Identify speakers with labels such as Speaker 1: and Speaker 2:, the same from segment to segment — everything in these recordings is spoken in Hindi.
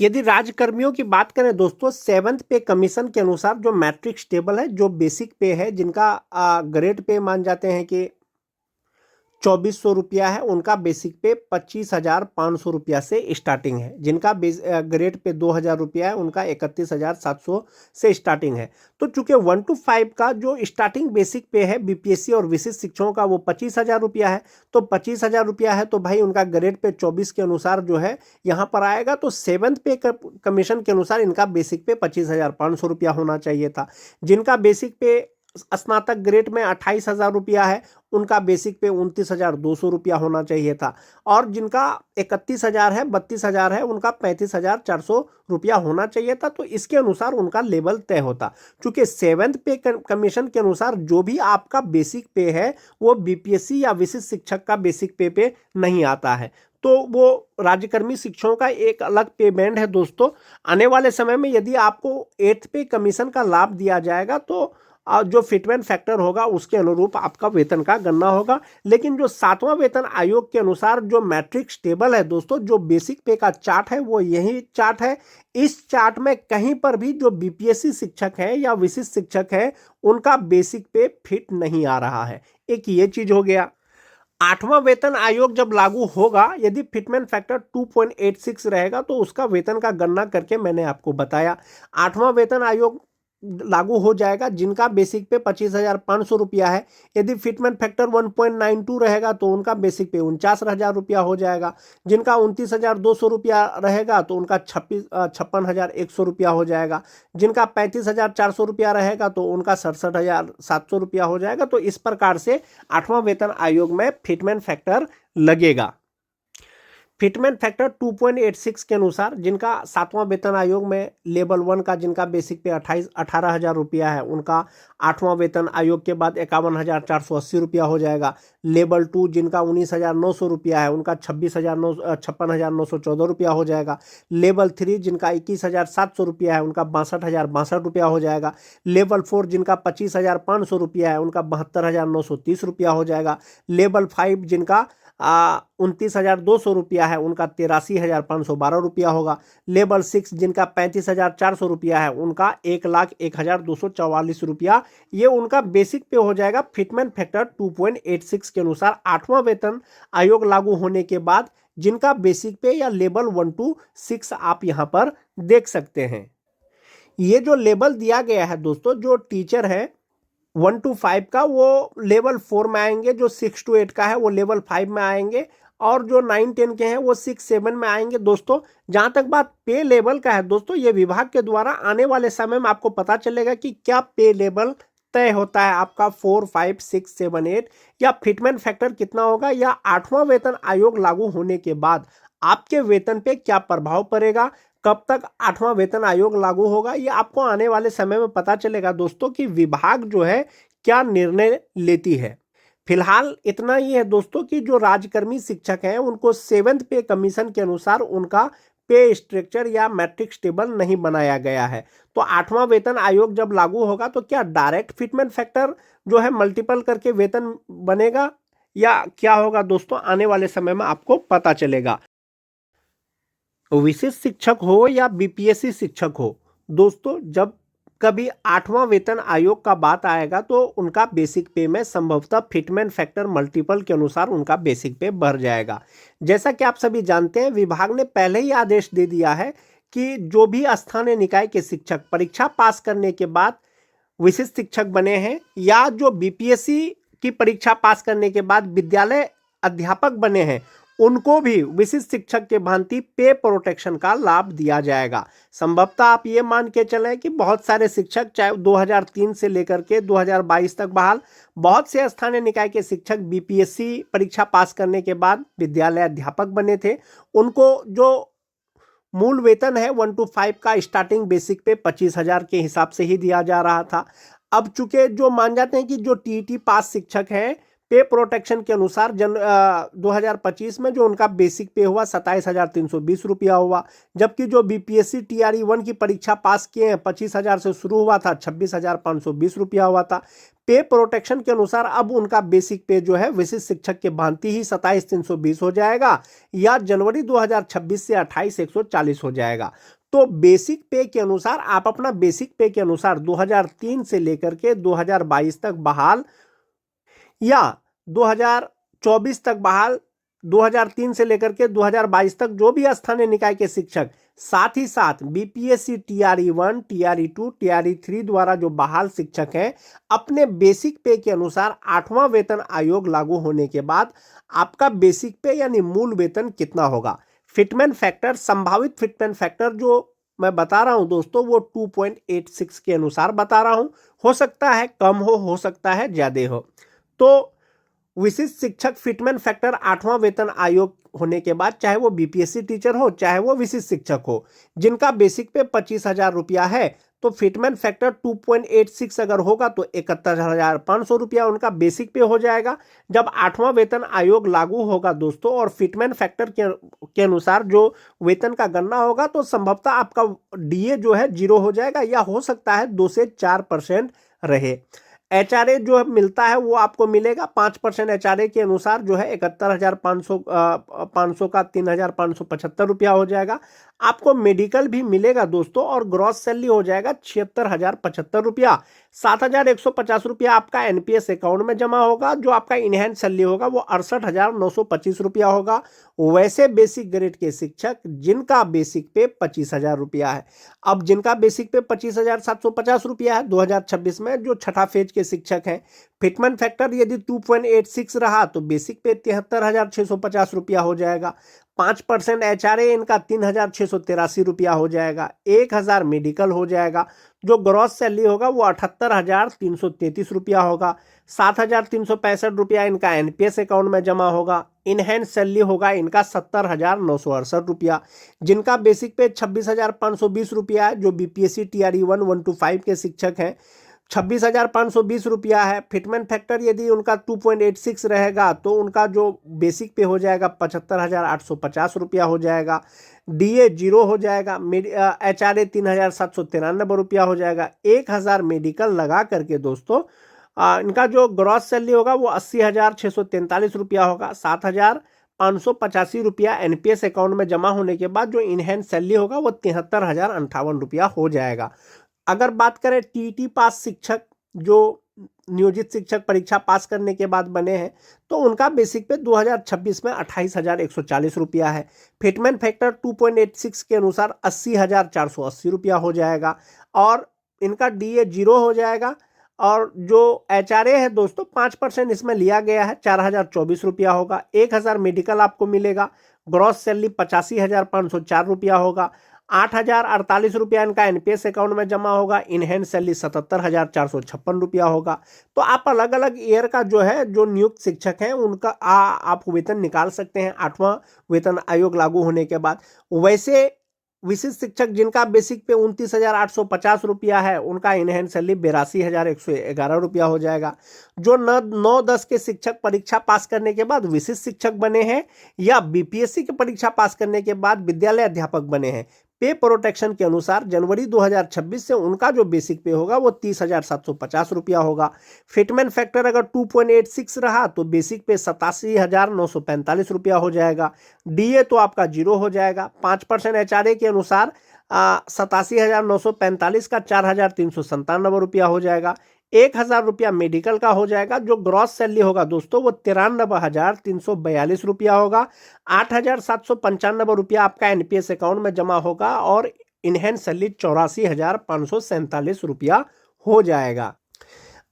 Speaker 1: यदि राज्यकर्मियों की बात करें दोस्तों, सेवंथ पे कमीशन के अनुसार जो मैट्रिक्स टेबल है, जो बेसिक पे है, जिनका ग्रेड पे मान जाते हैं कि 2400 रुपया है, उनका बेसिक पे 25,500 रुपया से स्टार्टिंग है। जिनका ग्रेड पे 2000 रुपया है, उनका 31,700 से स्टार्टिंग है। तो चूंकि 1 to 5 का जो स्टार्टिंग बेसिक पे है बीपीएससी और विशिष्ट शिक्षकों का, वो 25,000 रुपया है। तो 25,000 रुपया है तो भाई उनका ग्रेड पे 24 के अनुसार जो है यहाँ पर आएगा। तो सेवंथ पे कमीशन के अनुसार इनका बेसिक पे 25,500 रुपया होना चाहिए था। जिनका बेसिक पे स्नातक ग्रेड में 28,000 रुपया है, उनका बेसिक पे 29,200 रुपया होना चाहिए था। और जिनका 31,000 है, 32,000 है, उनका 35,400 रुपया होना चाहिए था। तो इसके अनुसार उनका लेवल तय होता। चूंकि सेवंथ पे कमीशन के अनुसार जो भी आपका बेसिक पे है वो बीपीएससी या विशिष्ट शिक्षक का बेसिक पे नहीं आता है। तो वो राज्यकर्मी शिक्षकों का एक अलग पेमेंट है दोस्तों। आने वाले समय में यदि आपको 8th पे कमीशन का लाभ दिया जाएगा तो जो फिटमेंट फैक्टर होगा उसके अनुरूप आपका वेतन का गणना होगा। लेकिन जो 7वां वेतन आयोग के अनुसार जो मैट्रिक्स टेबल है दोस्तों, जो बेसिक पे का चार्ट है वो यही चार्ट है। इस चार्ट में कहीं पर भी जो बीपीएससी शिक्षक है या विशिष्ट शिक्षक है उनका बेसिक पे फिट नहीं आ रहा है। एक ये चीज हो गया। 8वां वेतन आयोग जब लागू होगा, यदि फिटमेंट फैक्टर 2.86 रहेगा तो उसका वेतन का गणना करके मैंने आपको बताया। 8वां वेतन आयोग लागू हो जाएगा जिनका बेसिक पे 25,500 रुपया है। यदि फिटमेंट फैक्टर 1.92 रहेगा तो उनका बेसिक पे 49,000 रुपया हो जाएगा। जिनका 29,200 रुपया रहेगा तो उनका 56,100 रुपया हो जाएगा। जिनका 35,400 रुपया रहेगा तो उनका 67,700 रुपया हो जाएगा। तो इस प्रकार से 8वां वेतन आयोग में फिटमेंट फैक्टर लगेगा। फिटमेंट फैक्टर 2.86 के अनुसार जिनका 7वां वेतन आयोग में लेवल 1 का, जिनका बेसिक पे 18,000 रुपया है, उनका 8वां वेतन आयोग के बाद 51,480 रुपया हो जाएगा। लेवल 2 जिनका 19,900 रुपया है, उनका 56,914 रुपया हो जाएगा। लेवल 3 जिनका 21,700 रुपया है, उनका 62,062 रुपया हो जाएगा। लेवल 4 जिनका 25,500 रुपया है, उनका 72,930 रुपया हो जाएगा। लेवल 5 जिनका 29,200 रुपया है, उनका 83,512 रुपया होगा। लेवल 6 जिनका 35,400 रुपया है, उनका 1,01,244 रुपया, ये उनका बेसिक पे हो जाएगा। फिटमेंट फैक्टर 2.86 के अनुसार 8वां वेतन आयोग लागू होने के बाद जिनका बेसिक पे या लेवल 1 to 6 आप यहां पर देख सकते हैं। ये जो लेवल दिया गया है दोस्तों, जो टीचर है 1 to 5 का वो लेवल 4 में आएंगे, जो 6 to 8 का है वो लेवल 5 में आएंगे, और जो 9 10 के हैं वो 6 7 में आएंगे। दोस्तों जहां तक बात पे लेवल का है दोस्तों, ये विभाग के द्वारा आने वाले समय में आपको पता चलेगा कि क्या पे लेवल तय होता है आपका 4 5 6 7 8, या फिटमेंट फैक्टर कितना होगा, या 8वां वेतन आयोग लागू होने के बाद आपके वेतन पे क्या प्रभाव पड़ेगा, कब तक 8वां वेतन आयोग लागू होगा, ये आपको आने वाले समय में पता चलेगा दोस्तों कि विभाग जो है क्या निर्णय लेती है। फिलहाल इतना ही है दोस्तों कि जो राज्यकर्मी शिक्षक हैं उनको 7th पे कमीशन के अनुसार उनका पे स्ट्रक्चर या मैट्रिक्स टेबल नहीं बनाया गया है। तो 8वां वेतन आयोग जब लागू होगा तो क्या डायरेक्ट फिटमेंट फैक्टर जो है मल्टीपल करके वेतन बनेगा या क्या होगा दोस्तों, आने वाले समय में आपको पता चलेगा। विशिष्ट शिक्षक हो या बीपीएससी शिक्षक हो दोस्तों, जब कभी 8वां वेतन आयोग का बात आएगा तो उनका बेसिक पे में संभवतः फिटमेंट फैक्टर मल्टीपल के अनुसार उनका बेसिक पे बढ़ जाएगा। जैसा कि आप सभी जानते हैं, विभाग ने पहले ही आदेश दे दिया है कि जो भी स्थानीय निकाय के शिक्षक परीक्षा पास करने के बाद विशिष्ट शिक्षक बने हैं, या जो बीपीएससी की परीक्षा पास करने के बाद विद्यालय अध्यापक बने हैं, उनको भी विशिष्ट शिक्षक के भांति पे प्रोटेक्शन का लाभ दिया जाएगा। संभवतः आप ये मान के चलें कि बहुत सारे शिक्षक, चाहे 2003 से लेकर के 2022 तक बहाल, बहुत से स्थानीय निकाय के शिक्षक बीपीएससी परीक्षा पास करने के बाद विद्यालय अध्यापक बने थे। उनको जो मूल वेतन है 1 to 5 का स्टार्टिंग बेसिक पे 25,000 के हिसाब से ही दिया जा रहा था। अब चूंकि जो मान जाते हैं कि जो टीईटी पास शिक्षक हैं, पे प्रोटेक्शन के अनुसार 2025 में जो उनका बेसिक पे हुआ 27,320 रुपया हुआ, जबकि जो बीपीएससी टीआरई 1 की परीक्षा पास किए हैं 25,000 से शुरू हुआ था, 26,520 रुपया हुआ था। पे प्रोटेक्शन के अनुसार अब उनका बेसिक पे जो है विशिष्ट शिक्षक के भांति ही 27,320 हो जाएगा या जनवरी 2026 से 28,140 हो जाएगा। तो बेसिक पे के अनुसार आप अपना बेसिक पे के अनुसार 2003 से लेकर के 2022 तक बहाल या 2024 तक बहाल, 2003 से लेकर के 2022 तक जो भी स्थानीय निकाय के शिक्षक, साथ ही साथ बीपीएससी टीआरई 1, टीआरई 2, टीआरई 3 द्वारा जो बहाल शिक्षक हैं, अपने बेसिक पे के अनुसार 8वां वेतन आयोग लागू होने के बाद आपका बेसिक पे यानी मूल वेतन कितना होगा। फिटमेंट फैक्टर, संभावित फिटमेंट फैक्टर जो मैं बता रहा हूं दोस्तों वो 2.86 के अनुसार बता रहा हूं। हो सकता है कम हो सकता है ज्यादा हो। तो विशिष्ट शिक्षक फिटमेंट फैक्टर 8वां वेतन आयोग होने के बाद, चाहे वो बीपीएससी टीचर हो चाहे वो विशिष्ट शिक्षक हो, जिनका बेसिक पे 25,000 रुपया है, तो फिटमेंट फैक्टर 2.86 अगर होगा तो 71,500 रुपया उनका बेसिक पे हो जाएगा। जब 8वां वेतन आयोग लागू होगा दोस्तों और फिटमेंट फैक्टर के अनुसार जो वेतन का गणना होगा, तो संभवतः आपका डीए जो है 0 हो जाएगा या हो सकता है 2 से 4% रहे। एचआरए जो मिलता है वो आपको मिलेगा 5% एचआरए के अनुसार जो है 71,500 का 3,575 रुपया हो जाएगा। आपको मेडिकल भी मिलेगा दोस्तों और ग्रॉस सैलरी हो जाएगा 76,075 रुपया। 7,150 रुपया आपका एनपीएस अकाउंट में जमा होगा। जो आपका इनहैंस सैलरी होगा वो 68,925 रुपया होगा। वैसे बेसिक ग्रेड के शिक्षक जिनका बेसिक पे 25,000 रुपया है, अब जिनका बेसिक पे 25,750 रुपया है 2026 में, जो छठा फेज के शिक्षक हैं, फिटमेंट फैक्टर यदि 2.86 रहा तो बेसिक पे 73,650 रुपया हो जाएगा। 5% एचआरए इनका 3,683 रुपया हो जाएगा। 1,000 मेडिकल हो जाएगा। जो ग्रॉस सैलरी होगा वो 78,333 रुपया होगा। 7,365 रुपया इनका एनपीएस अकाउंट में जमा होगा। इनहैंस सैलरी होगा इनका 70,968 रुपया। जिनका बेसिक पे 26,520 रुपया है, जो बीपीएससी टीआरई 1, 1 to 5 के शिक्षक हैं, 26,520 रुपया है। फिटमेंट फैक्टर यदि उनका 2.86 रहेगा तो उनका जो बेसिक पे हो जाएगा 75,850 रुपया हो जाएगा। डीए 0 हो जाएगा। एचआरए 3,793 रुपया हो जाएगा। 1,000 मेडिकल लगा करके दोस्तों इनका जो ग्रॉस सैलरी होगा वो 80,643 रुपया होगा। 7,585 रुपया एनपीएस अकाउंट में जमा होने के बाद जो इनहैंस सैलरी होगा वो 73,058 रुपया हो जाएगा। अगर बात करें टीटी पास शिक्षक, जो नियोजित शिक्षक परीक्षा पास करने के बाद बने हैं, तो उनका बेसिक पे 2026 में 28,140 रुपया है। फिटमेंट फैक्टर 2.86 के अनुसार 80,480 रुपया हो जाएगा और इनका डीए 0 हो जाएगा। और जो एचआरए है दोस्तों 5% इसमें लिया गया है, 4,024 रुपया होगा। 1,000 मेडिकल आपको मिलेगा। ग्रॉस सैलरी 85,504 रुपया होगा। 8,048 रुपया इनका एनपीएस अकाउंट में जमा होगा। इनहैंस सैलरी 77,456 रुपया होगा। तो आप अलग अलग ईयर का जो है जो नियुक्त शिक्षक हैं उनका आप वेतन निकाल सकते हैं 8वां वेतन आयोग लागू होने के बाद। वैसे विशिष्ट शिक्षक जिनका बेसिक पे 29,850 रुपया है, उनका इनहैंस सैलरी 82,111 रुपया हो जाएगा। जो 9-10 के शिक्षक परीक्षा पास करने के बाद विशिष्ट शिक्षक बने हैं या बीपीएससी की परीक्षा पास करने के बाद विद्यालय अध्यापक बने हैं, पे प्रोटेक्शन के अनुसार जनवरी 2026 से उनका जो बेसिक पे होगा वो 30,750 रुपया होगा। फिटमेंट फैक्टर अगर 2.86 रहा तो बेसिक पे 87,945 रुपया हो जाएगा। डीए तो आपका 0 हो जाएगा। 5% एचआरए के अनुसार 87,945 का 4,397 रुपया हो जाएगा। 1,000 रुपया मेडिकल का हो जाएगा। जो ग्रॉस सैलरी होगा दोस्तों वो 93,342 रुपया होगा। 8,795 रुपया आपका एनपीएस अकाउंट में जमा होगा और इनहैंस सैलरी 84,547 रुपया हो जाएगा।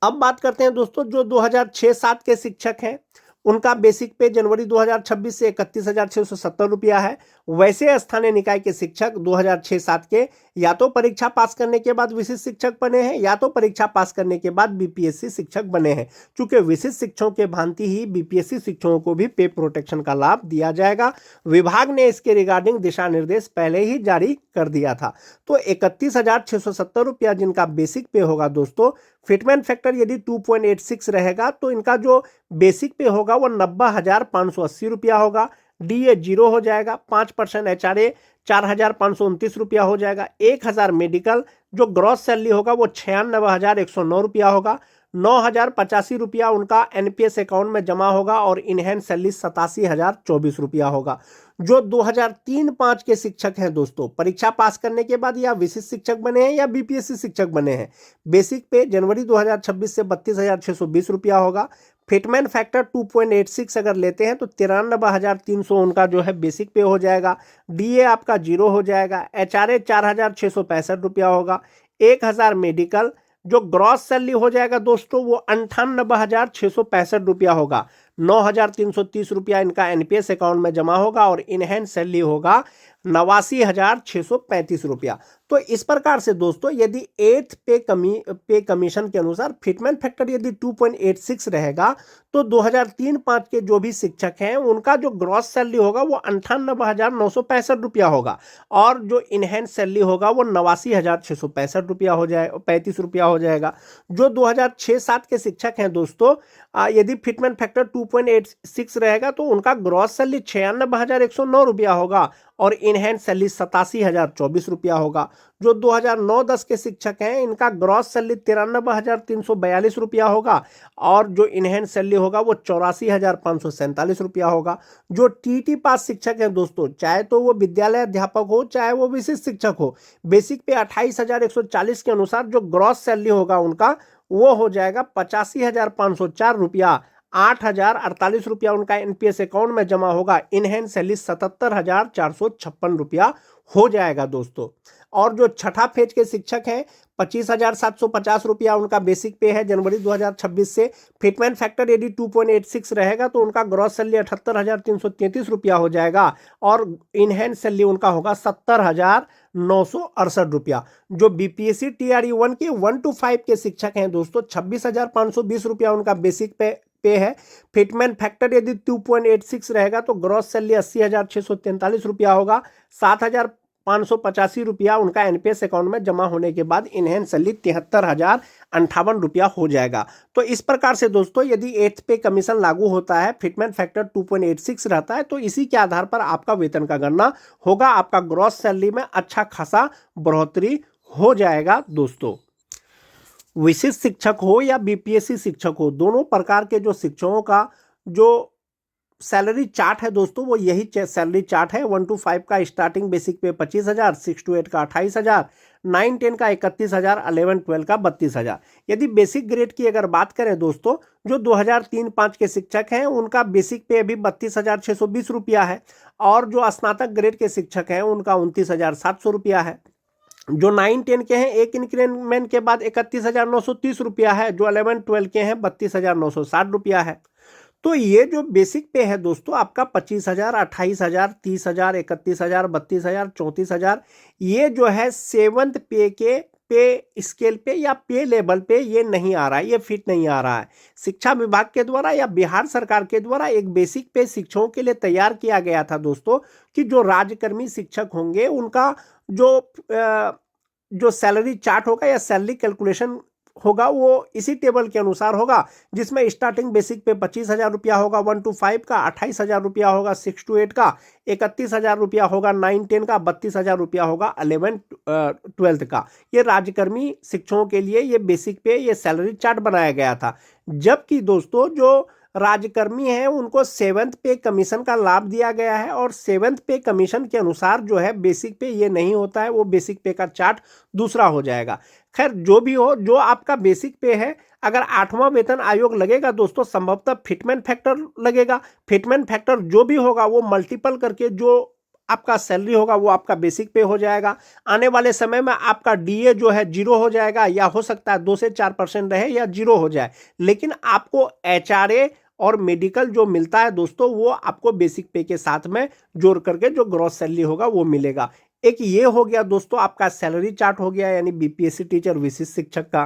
Speaker 1: अब बात करते हैं दोस्तों जो 2006-7 के शिक्षक हैं, उनका बेसिक पे जनवरी 2026 से 31,670 रुपया है। वैसे स्थानीय निकाय के शिक्षक 2006-7 के या तो परीक्षा पास करने के बाद विशिष्ट शिक्षक बने हैं या तो परीक्षा पास करने के बाद बीपीएससी शिक्षक बने हैं। चूंकि विशिष्ट शिक्षकों के भांति ही बीपीएससी शिक्षकों को भी पे प्रोटेक्शन का लाभ दिया जाएगा। विभाग ने इसके रिगार्डिंग दिशा निर्देश पहले ही जारी कर दिया था। तो 31,670 रुपया जिनका बेसिक पे होगा दोस्तों, फिटमेंट फैक्टर यदि 2.86 रहेगा तो इनका जो बेसिक पे होगा वो 90,580 रुपया होगा। डीए 0 हो जाएगा। 5% एचआरए 4,529 रुपया हो जाएगा। 1,000 मेडिकल जो ग्रॉस सैलरी होगा वो 96,109 रुपया होगा। 9,085 रुपया उनका एनपीएस अकाउंट में जमा होगा और इनहेंस सैलरी 87,024 रुपया होगा। जो 2003-5 के शिक्षक हैं दोस्तों, परीक्षा पास करने के बाद या विशिष्ट शिक्षक बने हैं या बीपीएससी शिक्षक बने हैं, बेसिक पे जनवरी 2026 से 32,620 रुपया होगा। फिटमेंट फैक्टर 2.86 अगर लेते हैं तो 93,300 उनका जो है बेसिक पे हो जाएगा। डीए आपका 0 हो जाएगा। एचआरए 4,665 रुपया होगा। 1,000 मेडिकल जो ग्रॉस सैलरी हो जाएगा दोस्तों वो 98,665 रुपया होगा। 9,330 रुपया इनका एनपीएस अकाउंट में जमा होगा और इनहेंस सैलरी होगा 89,635 रुपया। तो इस प्रकार से दोस्तों यदि 8th पे कमीशन के अनुसार फिटमेंट फैक्टर यदि 2.86 रहेगा तो 2003-5 के जो भी शिक्षक हैं उनका जो ग्रॉस सैलरी होगा वो 98,965 रुपया होगा और जो इनहेंस सैलरी होगा वो 89,665 रुपया हो जाए 35 रुपया हो जाएगा। जो 2006-7 के शिक्षक हैं दोस्तों, यदि फिटमेंट फैक्टर 2.86 रहेगा तो उनका ग्रॉस सैलरी 96,109 रुपया होगा और इनहेंस सैलरी 87,024 रुपया होगा। जो 2009-10 के शिक्षक हैं इनका ग्रॉस सैलरी 93,342 रुपया होगा और जो इनहेंस सैलरी होगा वो 84,547 रुपया होगा। जो टीटी पास शिक्षक हैं दोस्तों, चाहे तो वो विद्यालय अध्यापक हो चाहे वो विशिष्ट शिक्षक हो, बेसिक पे 28,140 के अनुसार जो ग्रॉस सैलरी होगा उनका वो हो जाएगा 85,504 रुपया। 8,048 रुपया उनका एनपीएस अकाउंट में जमा होगा। इनहेंस सैलरी 77,456 रुपया हो जाएगा दोस्तों। और जो छठा फेज के शिक्षक हैं 25,750 रुपया उनका बेसिक पे है जनवरी 2026 से। फिटमेंट फैक्टर यदि 2.86 रहेगा तो उनका ग्रॉस सैलरी 78,333 रुपया हो जाएगा और इनहेंस सैलरी उनका होगा 70,968 रुपया। जो बीपीएससी टीआरई 1 के 1 to 5 के शिक्षक हैं दोस्तों, 26,520 रुपया उनका बेसिक पे है। फिटमेंट फैक्टर यदि 2.86 रहेगा तो ग्रॉस सैलरी 80,643 रुपया होगा। 7,585 रुपया उनका एनपीएस अकाउंट में जमा होने के बाद इनहेंस सैलरी 73,058 रुपया हो जाएगा। तो इस प्रकार से दोस्तों यदि 8th पे कमीशन लागू होता है, फिटमेंट फैक्टर 2.86 रहता है तो इसी के आधार पर आपका वेतन का गणना होगा। आपका ग्रॉस सैलरी में अच्छा खासा बढ़ोतरी हो जाएगा दोस्तों। विशिष्ट शिक्षक हो या बीपीएससी शिक्षक हो, दोनों प्रकार के जो शिक्षकों का जो सैलरी चार्ट है दोस्तों वो यही सैलरी चार्ट है। 1 to 5 का स्टार्टिंग बेसिक पे 25,000, 6 to 8 का 28,000, 9-10 का 31,000, 11-12 का 32,000। यदि बेसिक ग्रेड की अगर बात करें दोस्तों, जो 2003-5 के शिक्षक हैं उनका बेसिक पे अभी 32,620 रुपया है और जो स्नातक ग्रेड के शिक्षक हैं उनका 29,700 रुपया है। जो 9-10 के हैं एक इंक्रीमेंट के बाद 31,930 रुपया है। जो 11-12 के हैं 32,960 रुपया है। तो ये जो बेसिक पे है दोस्तों आपका 25,000, 28,000, 30,000, 31,000, 32,000, 34,000, ये जो है 7th पे के पे स्केल पे या पे लेवल पे ये नहीं आ रहा है, ये फिट नहीं आ रहा है। शिक्षा विभाग के द्वारा या बिहार सरकार के द्वारा एक बेसिक पे शिक्षकों के लिए तैयार किया गया था दोस्तों कि जो राज्यकर्मी शिक्षक होंगे उनका जो सैलरी चार्ट होगा या सैलरी कैलकुलेशन होगा वो इसी टेबल के अनुसार होगा, जिसमें स्टार्टिंग बेसिक पे 25,000 रुपया होगा, 1 to 5 का 28,000 रुपया होगा, 6 to 8 का 31,000 रुपया होगा, 9-10 का 32,000 रुपया होगा, 11-12 का। ये राज्यकर्मी शिक्षकों के लिए ये बेसिक पे ये सैलरी चार्ट बनाया गया था। जबकि दोस्तों जो राज्यकर्मी हैं उनको 7th पे कमीशन का लाभ दिया गया है और 7th पे कमीशन के अनुसार जो है बेसिक पे ये नहीं होता है, वो बेसिक पे का चार्ट दूसरा हो जाएगा। खैर जो भी हो, जो आपका बेसिक पे है, अगर 8वां वेतन आयोग लगेगा दोस्तों संभवतः फिटमेंट फैक्टर लगेगा। फिटमेंट फैक्टर जो भी होगा वो मल्टीपल करके जो आपका सैलरी होगा वो आपका बेसिक पे हो जाएगा। आने वाले समय में आपका डीए जो है 0 हो जाएगा या हो सकता है 2 से 4% रहे या 0 हो जाए, लेकिन आपको एचआरए और मेडिकल जो मिलता है दोस्तों वो आपको बेसिक पे के साथ में जोड़ करके जो ग्रॉस सैलरी होगा वो मिलेगा। एक ये हो गया दोस्तों आपका सैलरी चार्ट हो गया, यानी बीपीएससी टीचर विशिष्ट शिक्षक का।